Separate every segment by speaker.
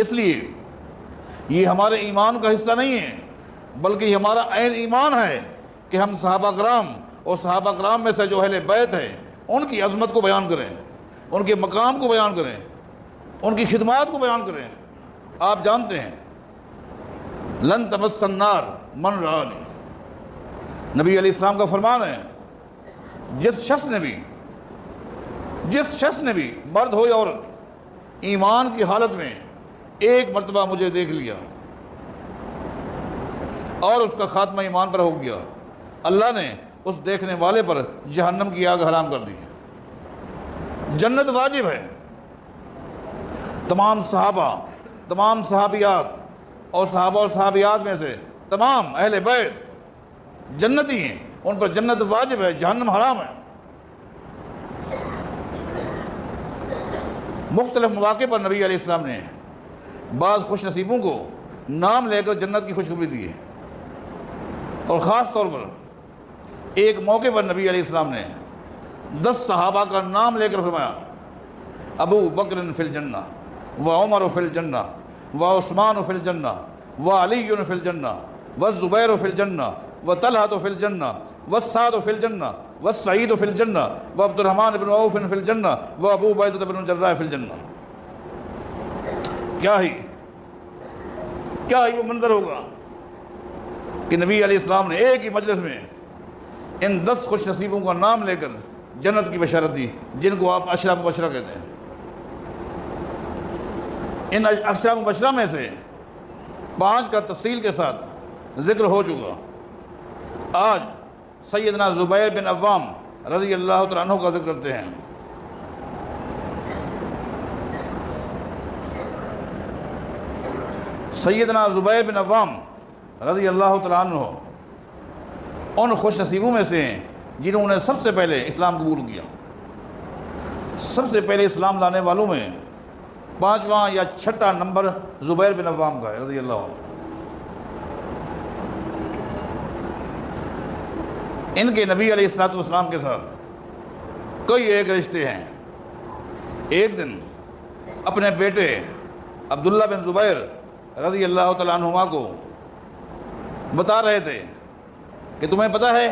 Speaker 1: اس لیے یہ ہمارے ایمان کا حصہ نہیں ہے، بلکہ یہ ہمارا عین ایمان ہے کہ ہم صحابہ کرام اور صحابہ کرام میں سے جو اہل بیت ہیں ان کی عظمت کو بیان کریں، ان کے مقام کو بیان کریں، ان کی خدمات کو بیان کریں۔ آپ جانتے ہیں لن تمس النار من رآنی، نبی علیہ السلام کا فرمان ہے، جس شخص نے بھی مرد ہو یا عورت ایمان کی حالت میں ایک مرتبہ مجھے دیکھ لیا اور اس کا خاتمہ ایمان پر ہو گیا، اللہ نے اس دیکھنے والے پر جہنم کی آگ حرام کر دی۔ جنت واجب ہے۔ تمام صحابہ، تمام صحابیات اور صحابہ اور صحابیات میں سے تمام اہل بیت جنتی ہیں، ان پر جنت واجب ہے، جہنم حرام ہے۔ مختلف مواقع پر نبی علیہ السلام نے بعض خوش نصیبوں کو نام لے کر جنت کی خوشخبری دی ہے، اور خاص طور پر ایک موقع پر نبی علیہ السلام نے 10 صحابہ کا نام لے کر فرمایا، ابو بکر فی الجنہ و عمر فی الجنہ و عثمان فی الجنہ و علی فی الجنہ و زبیر فی الجنہ و طلحہ فی الجنہ و سعد فی الجنہ و سعید فی الجنہ و عبد الرحمن بن عوف فی الجنہ و ابو عبیدہ بن الجراح فی الجنہ۔ کیا ہی وہ منظر ہوگا کہ نبی علیہ السلام نے ایک ہی مجلس میں ان 10 خوش نصیبوں کا نام لے کر جنت کی بشارت دی، جن کو آپ عشرہ مبشرہ کہتے ہیں۔ ان عشرہ مبشرہ میں سے 5 کا تفصیل کے ساتھ ذکر ہو چکا۔ آج سیدنا زبیر بن عوام رضی اللہ تعالیٰ عنہ کا ذکر کرتے ہیں۔ سیدنا زبیر بن عوام رضی اللہ تعالیٰ عنہ ان خوش نصیبوں میں سے ہیں جنہوں نے سب سے پہلے اسلام قبول کیا۔ سب سے پہلے اسلام لانے والوں میں 5واں یا 6واں نمبر زبیر بن عوام کا ہے رضی اللہ عنہ۔ ان کے نبی علیہ السلام کے ساتھ کئی ایک رشتے ہیں۔ ایک دن اپنے بیٹے عبداللہ بن زبیر رضی اللہ تعالیٰ عنہما کو بتا رہے تھے کہ تمہیں پتہ ہے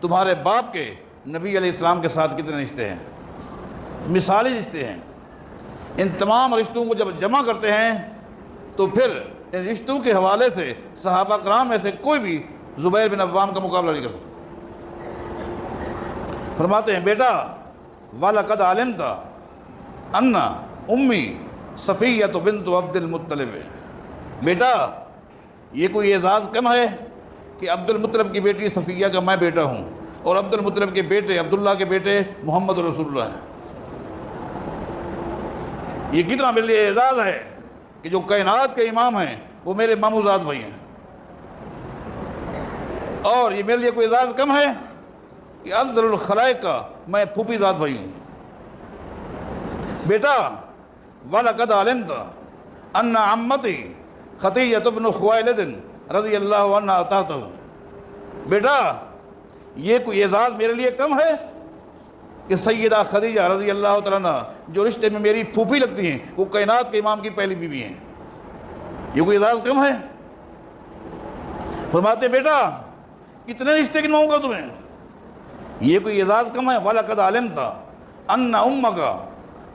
Speaker 1: تمہارے باپ کے نبی علیہ السلام کے ساتھ کتنے رشتے ہیں، مثالی رشتے ہیں۔ ان تمام رشتوں کو جب جمع کرتے ہیں تو پھر ان رشتوں کے حوالے سے صحابہ کرام میں سے کوئی بھی زبیر بن عوام کا مقابلہ نہیں کر سکتا۔ فرماتے ہیں، بیٹا وَلَقَدْ عَلِمْتَ أَنَّ أُمِّي صَفِيَّةُ بِنْتُ عبد المطلب، بیٹا یہ کوئی اعزاز کم ہے کہ عبد المطلب کی بیٹی صفیہ کا میں بیٹا ہوں اور عبد المطلب کے بیٹے عبداللہ کے بیٹے محمد رسول اللہ ہیں۔ یہ کتنا میرے لیے اعزاز ہے کہ جو کائنات کے امام ہیں وہ میرے ماموں زاد بھائی ہیں، اور یہ میرے لیے کوئی اعزاز کم ہے کہ افضل الخلائق کا میں پھوپھی زاد بھائی ہوں۔ بیٹا وَلَقَدْ عَلِمْتَ أَنَّ عَمَّتِي خَدِیجَةَ بنت خویلد رضی اللہ عنہ اطاعتہ، بیٹا یہ کوئی اعزاز میرے لیے کم ہے کہ سیدہ خدیجہ رضی اللہ تعالیٰ عنہ جو رشتے میں میری پھوپھی لگتی ہیں وہ کائنات کے امام کی پہلی بیوی ہیں، یہ کوئی اعزاز کم ہے؟ فرماتے بیٹا کتنے رشتے گنواؤں گا تمہیں، یہ کوئی اعزاز کم ہے؟ وَلَقَدْ عَلِمْتَ أَنَّ أُمَّكَ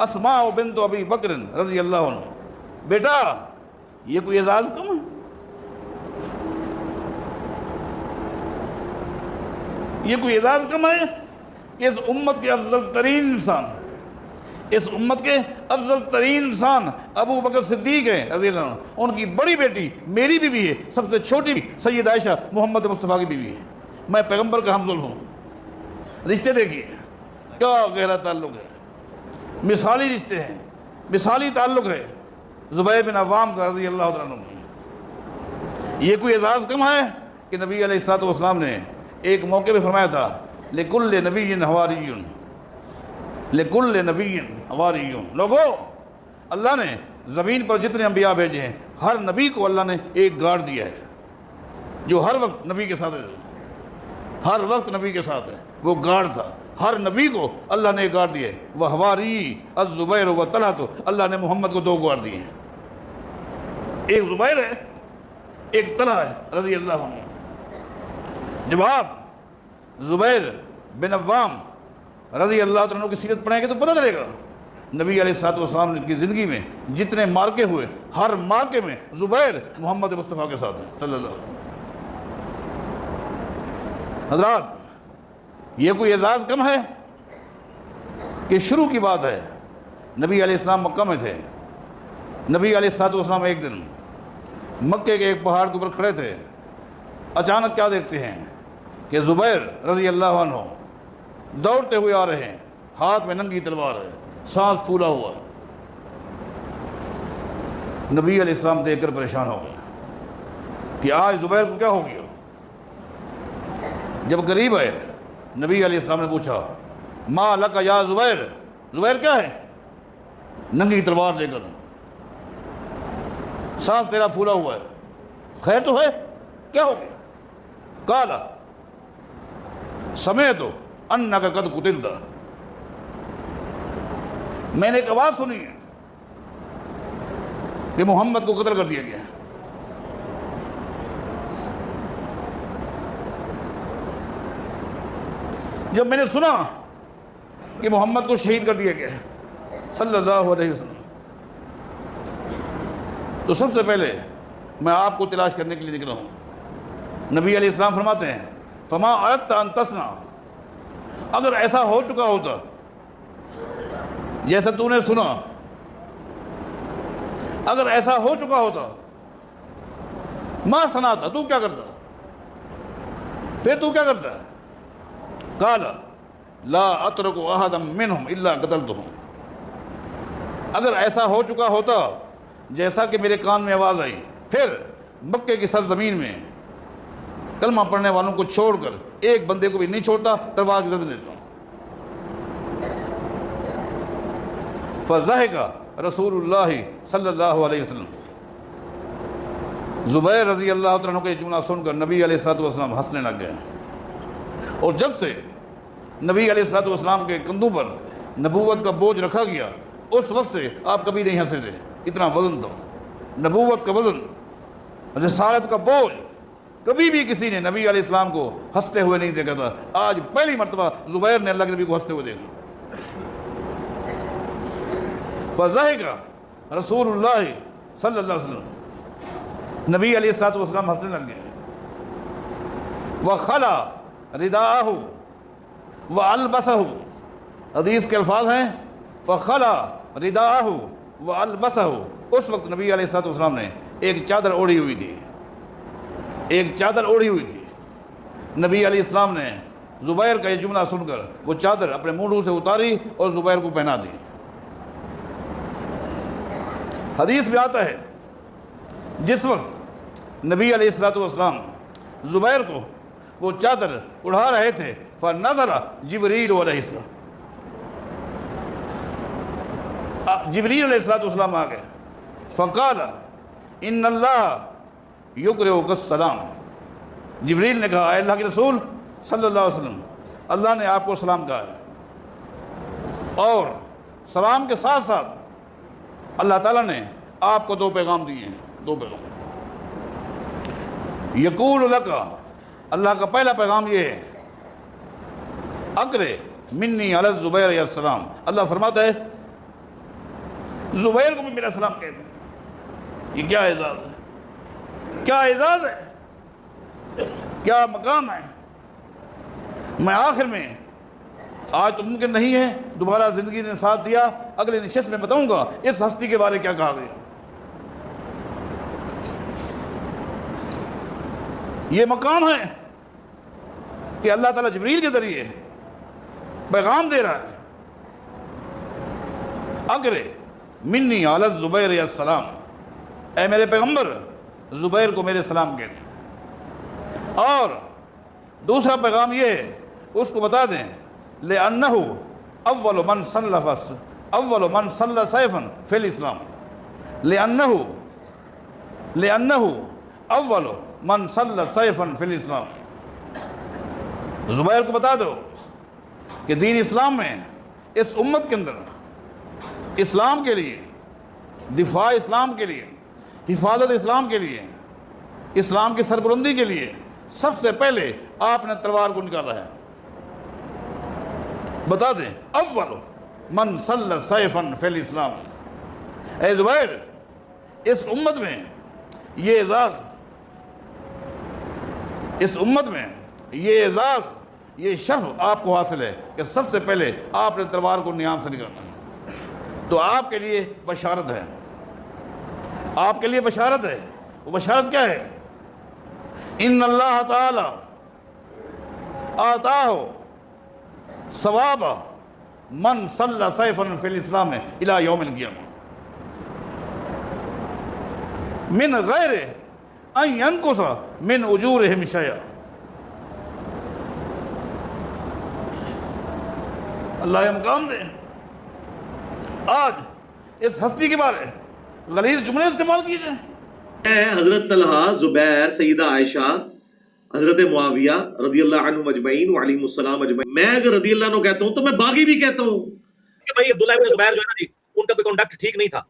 Speaker 1: أَسْمَاءُ بِنْتُ أَبِي بَكْرٍ رضی اللہ عنہ، بیٹا یہ کوئی اعزاز کم ہے؟ یہ کوئی اعزاز کم ہے کہ اس امت کے افضل ترین انسان، اس امت کے افضل ترین انسان ابو بکر صدیق ہیں رضی اللہ عنہ، ان کی بڑی بیٹی میری بیوی ہے، سب سے چھوٹی سید عائشہ محمد مصطفیٰ کی بیوی ہے، میں پیغمبر کا ہمزلف ہوں۔ رشتے دیکھیے کیا گہرا تعلق ہے، مثالی رشتے ہیں، مثالی تعلق ہے زبیر بن عوام کا رضی اللہ عنہ۔ یہ کوئی اعزاز کم ہے کہ نبی علیہ السلام نے ایک موقع پہ فرمایا تھا، لِكُلِّ نَبِيٍّ حَوَارِيٌّ، لِكُلِّ نَبِيٍّ حَوَارِيٌّ، لوگو اللہ نے زمین پر جتنے انبیاء بھیجے ہیں ہر نبی کو اللہ نے ایک گارڈ دیا ہے جو ہر وقت نبی کے ساتھ ہے، ہر وقت نبی کے ساتھ ہے، وہ گارڈ تھا، ہر نبی کو اللہ نے ایک گارڈ دیا ہے، وہ حواری الزبیر و طلحہ، تو اللہ نے محمد کو 2 گارڈ دیے ہیں۔ ایک زبیر ہے، ایک طلحہ ہے رضی اللہ عنہ۔ جب آپ زبیر بن عوام رضی اللہ عنہ کی سیرت پڑھیں گے تو پتہ چلے گا نبی علیہ الصلوۃ والسلام کی زندگی میں جتنے مارکے ہوئے، ہر مارکے میں زبیر محمد مصطفیٰ کے ساتھ ہیں صلی اللہ علیہ وسلم۔ حضرات، یہ کوئی اعزاز کم ہے کہ شروع کی بات ہے، نبی علیہ السلام مکہ میں تھے۔ نبی علیہ الصلوۃ والسلام ایک دن مکے کے ایک پہاڑ کے اوپر کھڑے تھے، اچانک کیا دیکھتے ہیں کہ زبیر رضی اللہ عنہ دوڑتے ہوئے آ رہے ہیں، ہاتھ میں ننگی تلوار ہے، سانس پھولا ہوا ہے۔ نبی علیہ السلام دیکھ کر پریشان ہو گئے کہ آج زبیر کو کیا ہو گیا۔ جب قریب آئے نبی علیہ السلام نے پوچھا ما لک یا زبیر، زبیر کیا ہے؟ ننگی تلوار لے کر، سانس تیرا پھولا ہوا ہے، خیر تو ہے؟ کیا ہو گیا؟ قالا سمعت انک قد قتلت، میں نے ایک آواز سنی ہے کہ محمد کو قتل کر دیا گیا ہے۔ جب میں نے سنا کہ محمد کو شہید کر دیا گیا ہے صلی اللہ علیہ وسلم، تو سب سے پہلے میں آپ کو تلاش کرنے کے لیے نکلا ہوں۔ نبی علیہ السلام فرماتے ہیں فما اردت ان تصنع، اگر ایسا ہو چکا ہوتا جیسا تو نے سنا، اگر ایسا ہو چکا ہوتا ما صنعت، تو کیا کرتا؟ پھر تو کیا کرتا؟ قال لا اترک احدا منهم الا قتلتهم، اگر ایسا ہو چکا ہوتا جیسا کہ میرے کان میں آواز آئی، پھر مکے کی سرزمین میں کلمہ پڑھنے والوں کو چھوڑ کر ایک بندے کو بھی نہیں چھوڑتا، تلوار کی ضرب دیتا ہوں۔ فضحک رسول اللہ صلی اللہ علیہ وسلم، زبیر رضی اللہ عنہ کا یہ جملہ سن کر نبی علیہ الصلوۃ والسلام ہنسنے لگ گئے، اور جب سے نبی علیہ الصلوۃ والسلام کے کندھوں پر نبوت کا بوجھ رکھا گیا اس وقت سے آپ کبھی نہیں ہنسے تھے، اتنا وزن تھا نبوت کا، وزن رسالت کا بوجھ، کبھی بھی کسی نے نبی علیہ السلام کو ہنستے ہوئے نہیں دیکھا تھا۔ آج پہلی مرتبہ زبیر نے اللہ کے نبی کو ہنستے ہوئے دیکھا۔ فضحک رسول اللہ صلی اللہ علیہ وسلم، نبی علیہ الصلوۃ والسلام ہنسنے لگ گئے۔ وخلا رداءہ والبسہ، حدیث کے الفاظ ہیں فخلا رداءہ والبسہ، اس وقت نبی علیہ الصلوۃ والسلام نے ایک چادر اوڑھی ہوئی تھی، ایک چادر اوڑھی ہوئی تھی۔ نبی علیہ السلام نے زبیر کا یہ جملہ سن کر وہ چادر اپنے منڈوں سے اتاری اور زبیر کو پہنا دی۔ حدیث میں آتا ہے جس وقت نبی علیہ الصلوۃ والسلام زبیر کو وہ چادر اڑھا رہے تھے فنزل جبریل علیہ السلام، جبریل علیہ السلام آ گئے، فقال ان اللہ یقرئک السلام، جبریل نے کہا اے اللہ کے رسول صلی اللہ علیہ وسلم، اللہ نے آپ کو سلام کہا ہے، اور سلام کے ساتھ ساتھ اللہ تعالیٰ نے آپ کو دو پیغام دیے ہیں، دو پیغام۔ یقول لک، اللہ کا پہلا پیغام یہ ہے اقرئ منی علی الزبیر علیہ السلام، اللہ فرماتا ہے زبیر کو بھی میرا سلام کہہ دیں۔ یہ کیا اعزاز ہے، کیا اعزاز ہے، کیا مقام ہے۔ میں آخر میں، آج تو ممکن نہیں ہے، دوبارہ زندگی نے ساتھ دیا، اگلے نشست میں بتاؤں گا اس ہستی کے بارے کیا کہا گیا۔ یہ مقام ہے کہ اللہ تعالیٰ جبریل کے ذریعے پیغام دے رہا ہے اقرئ منی علی الزبیر علیہ السلام، اے میرے پیغمبر زبیر کو میرے سلام کہہ دیں۔ اور دوسرا پیغام یہ ہے اس کو بتا دیں لأنہ اول من صلی سیفا فی الاسلام، لأنہ اول من صلی سیفا فی الاسلام، زبیر کو بتا دو کہ دین اسلام میں اس امت کے اندر اسلام کے لیے، دفاع اسلام کے لیے حفاظت اسلام کے لیے، اسلام کی سربلندی کے لیے سب سے پہلے آپ نے تلوار کو نکالا ہے۔ بتا دیں، اول من صلی سیفاً فی الاسلام، اے زبیر اس امت میں یہ اعزاز، اس امت میں یہ اعزاز، یہ شرف آپ کو حاصل ہے کہ سب سے پہلے آپ نے تلوار کو نیام سے نکالنا ہے۔ تو آپ کے لیے بشارت ہے، آپ کے لیے بشارت ہے۔ وہ بشارت کیا ہے؟ ان اللہ تعالی آتاہ ثواب من صلی سیفاً فی الاسلام الی یوم القیامہ من غیر ان ینقص من اجورہم شیئا۔ اللہ یہ مقام دے۔ آج اس ہستی کے بارے غلیظ جملے استعمال کیے جائیں۔
Speaker 2: حضرت طلحہ، زبیر، سیدہ عائشہ، حضرت معاویہ رضی اللہ عنہ اجمعین وعلیہم السلام اجمعین، میں اگر رضی اللہ عنہ کہتا ہوں تو میں باغی بھی کہتا ہوں کہ بھائی عبداللہ ابن زبیر جو ہے نا جی، ان کا کوئی کنڈکٹ ٹھیک نہیں تھا۔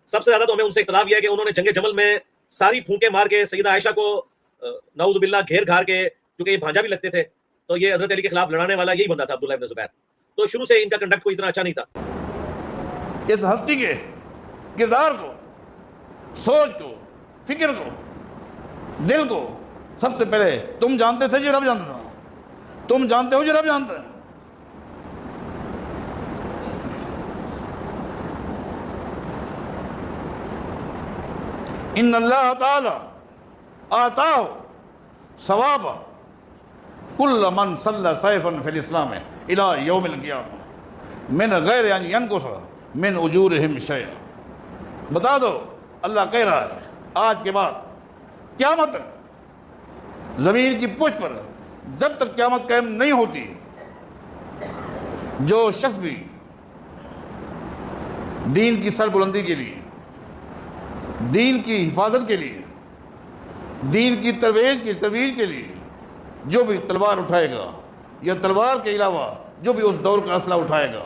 Speaker 2: سب سے زیادہ تو ہمیں ان سے اختلاف یہ ہے کہ انہوں نے جنگ جمل میں ساری پھونکے مار کے سیدہ عائشہ کو نعوذ باللہ گھیر گھار کے، چونکہ یہ بھانجا بھی لگتے تھے تو یہ حضرت علی کے خلاف لڑانے والا یہی بندہ تھا عبداللہ ابن زبیر، تو شروع سے ان کا کنڈکٹ کوئی اتنا اچھا نہیں تھا۔
Speaker 1: اس ہستی کے کردار کو، سوچ کو، فکر کو، دل کو سب سے پہلے تم جانتے تھے، یہ رب جانتا تھا۔ تم جانتے ہو، یہ رب جانتا ہے۔ ان اللہ تعالی آتاہ ثواب کل من صلی سیفاً فی الاسلام الی یوم القیامہ من غیر ان ینقص من اجورہم شیئا۔ بتا دو، اللہ کہہ رہا ہے آج کے بعد قیامت تک زمین کی پشت پر جب تک قیامت قائم نہیں ہوتی، جو شخص بھی دین کی سربلندی کے لیے، دین کی حفاظت کے لیے، دین کی ترویج کے لیے جو بھی تلوار اٹھائے گا یا تلوار کے علاوہ جو بھی اس دور کا اسلحہ اٹھائے گا،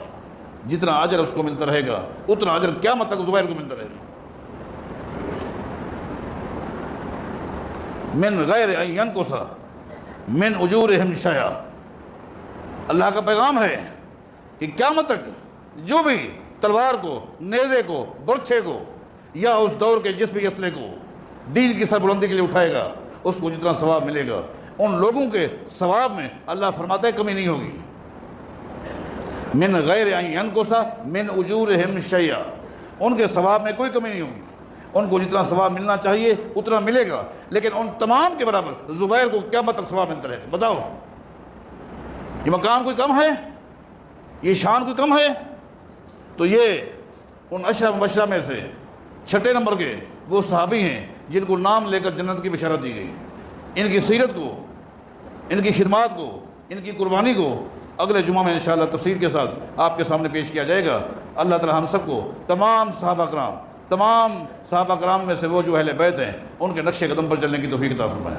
Speaker 1: جتنا اجر اس کو ملتا رہے گا اتنا اجر قیامت تک زبیر کو ملتا رہے گا۔ من غیر ان ینقص من اجورہم شیئا۔ اللہ کا پیغام ہے کہ قیامت تک جو بھی تلوار کو، نیزے کو، برچھے کو یا اس دور کے جس بھی اسلحے کو دین کی سربلندی کے لیے اٹھائے گا اس کو جتنا ثواب ملے گا، ان لوگوں کے ثواب میں اللہ فرماتا ہے کمی نہیں ہوگی۔ من غیر ان ینقص من اجورہم شیئا، ان کے ثواب میں کوئی کمی نہیں ہوگی، ان کو جتنا ثواب ملنا چاہیے اتنا ملے گا، لیکن ان تمام کے برابر زبیر کو قیامت تک ثواب ملتا رہے گا۔ بتاؤ، یہ مقام کوئی کم ہے؟ یہ شان کوئی کم ہے؟ تو یہ ان عشرہ مبشرہ میں سے 6 نمبر کے وہ صحابی ہیں جن کو نام لے کر جنت کی بشارت دی گئی۔ ان کی سیرت کو، ان کی خدمات کو، ان کی قربانی کو اگلے جمعہ میں انشاءاللہ تفصیل کے ساتھ آپ کے سامنے پیش کیا جائے گا۔ اللہ تعالی ہم سب کو، تمام صحابہ کرام میں سے وہ جو اہل بیت ہیں، ان کے نقش قدم پر چلنے کی توفیق عطا فرمائے۔